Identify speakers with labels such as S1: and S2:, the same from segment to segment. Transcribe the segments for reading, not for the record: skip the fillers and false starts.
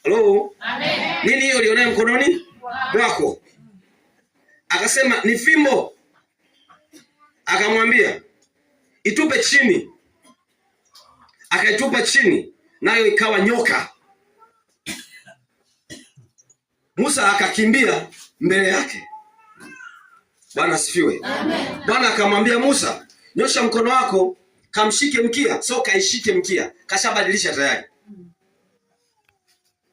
S1: Hello? Amen. Nini hiyo ulionayo mkononi wako? Akasema ni fimbo. Akamwambia itupe chini. Akaitupa chini, nayo ikawa nyoka. Musa akakimbia mbele yake. Bwana asifiwe. Amen. Bwana akamwambia Musa, nyosha mkono wako, kamshike mkia. So kaishike mkia. Kashabadilisha tayari.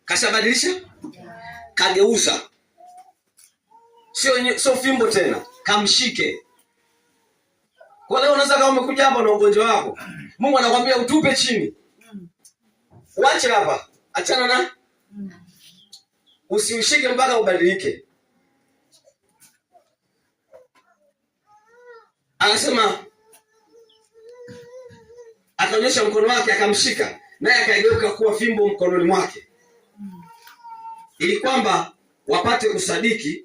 S1: Kashabadilisha? Kageuza. Sio fimbo tena. Kamshike. Kwa leo unaweza kama umekuja hapa na ugonjwa wako, Mungu anakuambia utupe chini. Wacha hapa. Achana na. Usiushike mpaka ubadilike. Anasema akaonyesha mkono wake, akamshika, naye akageuka kuwa fimbo mkononi mwake, ili kwamba wapate kusadiki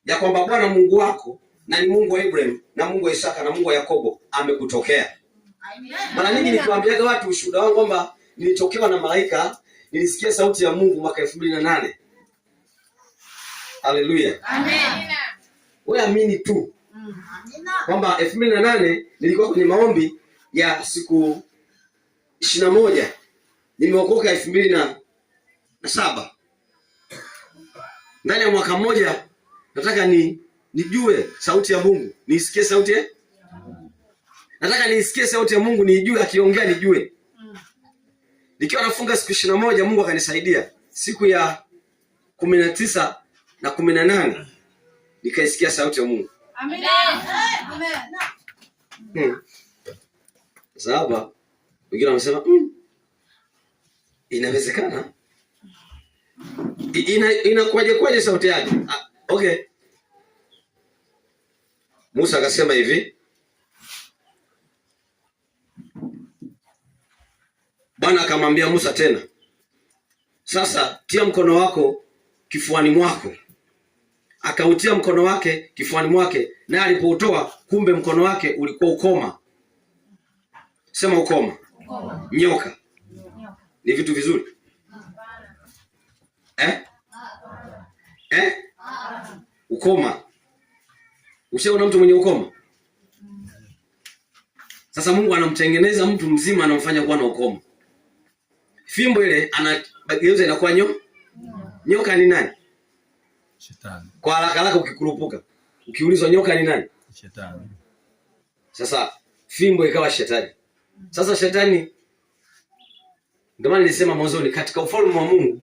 S1: ya kwamba Bwana Mungu wako na ni Mungu wa Ibrahim na Mungu wa Isaka na Mungu wa Yakobo amekutokea. Mara nyingi nikiwaambiaga watu ushuhuda wangu kwamba nilitokewa na malaika, nilisikia sauti ya Mungu mwaka 2008. Haleluya. Amen. Wewe amini tu. Amina. Kwamba 2008 nilikuwa kwenye maombi ya siku 21. Nimeokoka 2007. Ndani ya mwaka mmoja nataka nijue sauti ya Mungu, nisikie sauti ya Mungu. Nataka nisikie sauti ya Mungu, nijue akiongea nijue. Nikiwa nafunga siku 21 Mungu akanisaidia. Siku ya 19 na 18 nikaisikia sauti ya Mungu. Amen. Amen. Sasa wengine wanasema inawezekana. Inakuwaje sauti yake? Okay. Musa akasema hivi. Bwana akamwambia Musa tena, sasa tia mkono wako kifuani mwako. Akautia mkono wake kifuani mwake, na alipoutoa kumbe mkono wake ulikuwa ukoma. Sema ukoma. Ukoma. Nyoka. Ni vitu vizuri. Ukoma. Ushaona mtu mwenye ukoma? Sasa Mungu anamtengeneza mtu mzima, anamfanya kuwa na ukoma. Fimbo ile anageuza inakuwa nyoka. Ni nani? Shetani. Kwa haraka ukikurupuka, ukiulizwa nyoka ni nani? Shetani. Sasa fimbo ikawa shetani. Sasa shetani, ndio maana nilisema mwanzoni, katika ufalme wa Mungu